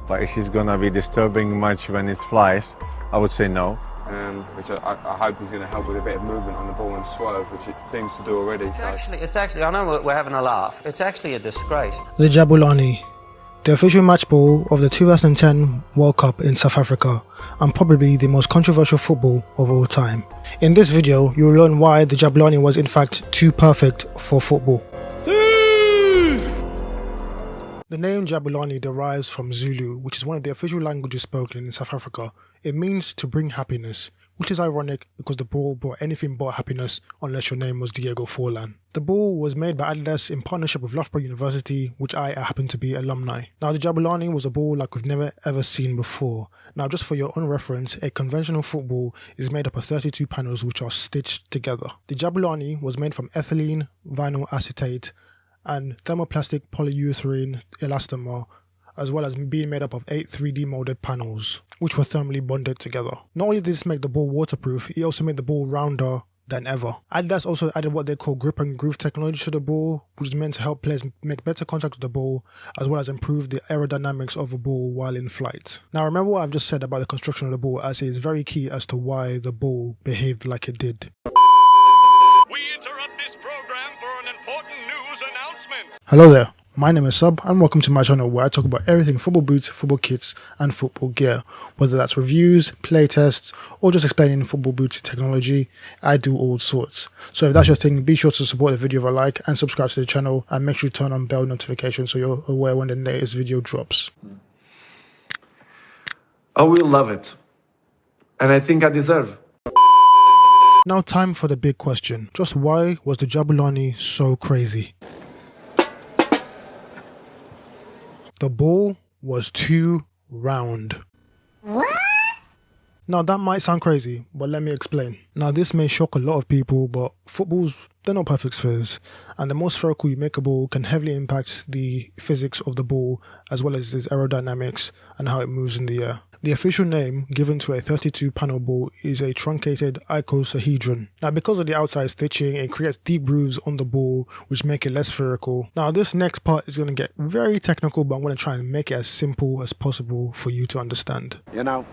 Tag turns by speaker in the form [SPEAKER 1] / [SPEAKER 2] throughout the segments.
[SPEAKER 1] but if she's gonna be disturbing much when it flies, I would say no.
[SPEAKER 2] Which I hope is going to help with a bit of movement on the ball and swerve, which it seems to do already.
[SPEAKER 3] It's actually, I know we're having a laugh, it's actually a disgrace.
[SPEAKER 4] The Jabulani, the official match ball of the 2010 World Cup in South Africa, and probably the most controversial football of all time. In this video, you will learn why the Jabulani was in fact too perfect for football. The name Jabulani derives from Zulu, which is one of the official languages spoken in South Africa. It means to bring happiness, which is ironic because the ball brought anything but happiness unless your name was Diego Forlan. The ball was made by Adidas in partnership with Loughborough University, which I happen to be alumni. Now the Jabulani was a ball like we've never ever seen before. Now just for your own reference, a conventional football is made up of 32 panels which are stitched together. The Jabulani was made from ethylene, vinyl acetate, and thermoplastic polyurethane elastomer, as well as being made up of 8 3D molded panels, which were thermally bonded together. Not only did this make the ball waterproof, it also made the ball rounder than ever. Adidas also added what they call grip and groove technology to the ball, which is meant to help players make better contact with the ball, as well as improve the aerodynamics of a ball while in flight. Now remember what I've just said about the construction of the ball, as it is very key as to why the ball behaved like it did.
[SPEAKER 5] We interrupt this program for an important news announcement.
[SPEAKER 4] Hello there, my name is Sub and welcome to my channel where I talk about everything football boots, football kits and football gear. Whether that's reviews, play tests or just explaining football boots technology, I do all sorts. So if that's your thing, be sure to support the video with a like and subscribe to the channel, and make sure you turn on bell notifications so you're aware when the latest video drops.
[SPEAKER 6] I will love it, and I think I deserve.
[SPEAKER 4] Now time for the big question. Just why was the Jabulani so crazy? The ball was too round. What? Now that might sound crazy, but let me explain. Now this may shock a lot of people, but footballs, they're not perfect spheres, and the more spherical you make a ball can heavily impact the physics of the ball, as well as its aerodynamics and how it moves in the air. The official name given to a 32 panel ball is a truncated icosahedron. Now because of the outside stitching, it creates deep grooves on the ball which make it less spherical. Now this next part is going to get very technical, but I'm going to try and make it as simple as possible for you to understand.
[SPEAKER 7] You know,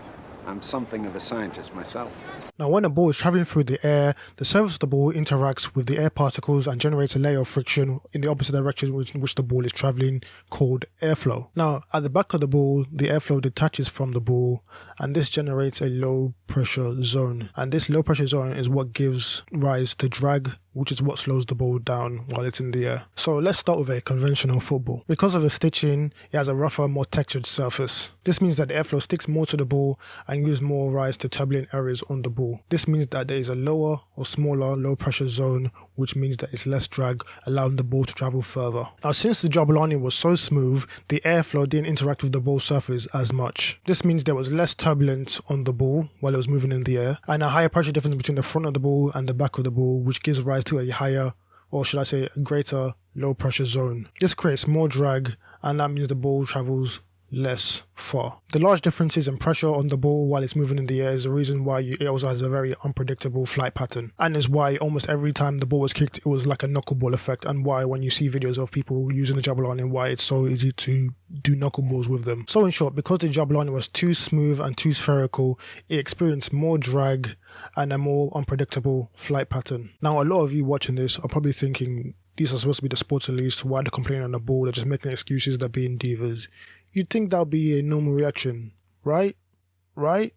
[SPEAKER 7] I'm something of a scientist myself.
[SPEAKER 4] Now when a ball is travelling through the air, the surface of the ball interacts with the air particles and generates a layer of friction in the opposite direction in which the ball is travelling, called airflow. Now at the back of the ball, the airflow detaches from the ball and this generates a low pressure zone. And this low pressure zone is what gives rise to drag, which is what slows the ball down while it's in the air. So let's start with a conventional football. Because of the stitching, it has a rougher, more textured surface. This means that the airflow sticks more to the ball and gives more rise to turbulent areas on the ball. This means that there is a lower or smaller low pressure zone, which means that it's less drag, allowing the ball to travel further. Now since the Jabulani was so smooth, the airflow didn't interact with the ball surface as much. This means there was less turbulence on the ball while it was moving in the air, and a higher pressure difference between the front of the ball and the back of the ball, which gives rise to a higher, or should I say a greater, low pressure zone. This creates more drag, and that means the ball travels less far. The large differences in pressure on the ball while it's moving in the air is the reason why it also has a very unpredictable flight pattern, and is why almost every time the ball was kicked it was like a knuckleball effect, and why when you see videos of people using the Jabulani, why it's so easy to do knuckleballs with them. So in short, because the Jabulani was too smooth and too spherical, it experienced more drag and a more unpredictable flight pattern. Now a lot of you watching this are probably thinking, these are supposed to be the sports elites, why they're complaining on the ball, they're just making excuses, they're being divas. You'd think that'll be a normal reaction, right? Right?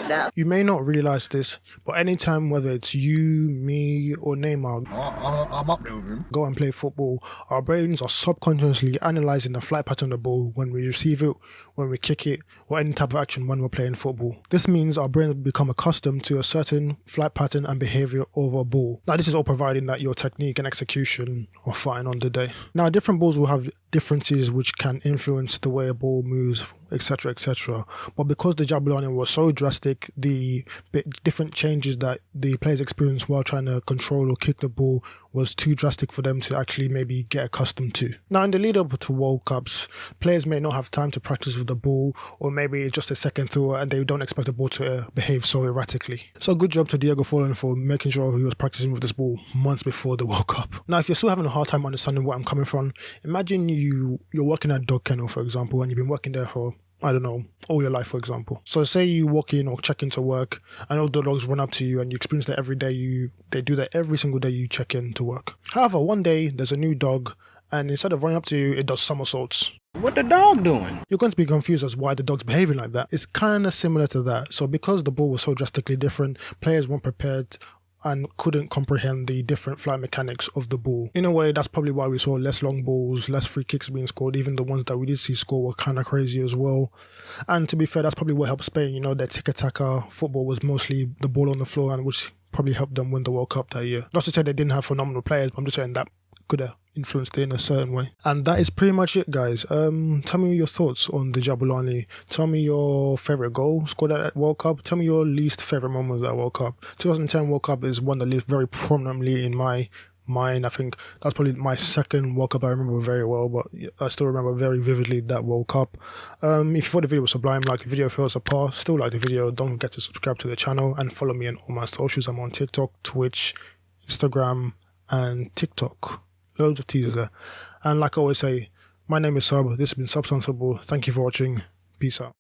[SPEAKER 4] No. You may not realize this, but anytime, whether it's you, me, or Neymar, I'm up there with him, go and play football, our brains are subconsciously analysing the flight pattern of the ball when we receive it, when we kick it, or any type of action when we're playing football. This means our brains become accustomed to a certain flight pattern and behaviour of a ball. Now this is all providing that your technique and execution are fine on the day. Now different balls will have differences which can influence the way a ball moves, etc, etc. But because the Jabulani was so drastic, the different changes that the players experienced while trying to control or kick the ball was too drastic for them to actually maybe get accustomed to. Now, in the lead up to World Cups, players may not have time to practice with the ball, or maybe it's just a second throw and they don't expect the ball to behave so erratically. So good job to Diego Forlan for making sure he was practicing with this ball months before the World Cup. Now, if you're still having a hard time understanding where I'm coming from, imagine you're working at a dog kennel, for example, and you've been working there for, I don't know, all your life, for example. So say you walk in or check into work and all the dogs run up to you and you experience that every day. They do that every single day you check in to work. However, one day there's a new dog and instead of running up to you, it does somersaults.
[SPEAKER 8] What the dog doing?
[SPEAKER 4] You're going to be confused as why the dog's behaving like that. It's kind of similar to that. So because the ball was so drastically different, players weren't prepared and couldn't comprehend the different flight mechanics of the ball. In a way, that's probably why we saw less long balls, less free kicks being scored. Even the ones that we did see score were kind of crazy as well. And to be fair, that's probably what helped Spain. You know, their tiki-taka football was mostly the ball on the floor, and which probably helped them win the World Cup that year. Not to say they didn't have phenomenal players, but I'm just saying that could have influenced it in a certain way. And that is pretty much it, guys. Tell me your thoughts on the Jabulani. Tell me your favourite goal scored at that World Cup. Tell me your least favourite moment of that World Cup. 2010 World Cup is one that lives very prominently in my mind. I think that's probably my second World Cup I remember very well, but I still remember very vividly that World Cup. If you thought the video was sublime, like the video. If it was apart, still like the video. Don't forget to subscribe to the channel and follow me on all my socials. I'm on TikTok, Twitch, Instagram, and TikTok. Loads of teasers there. And like I always say, my name is Sub. This has been SubStanceFtbl. Thank you for watching. Peace out.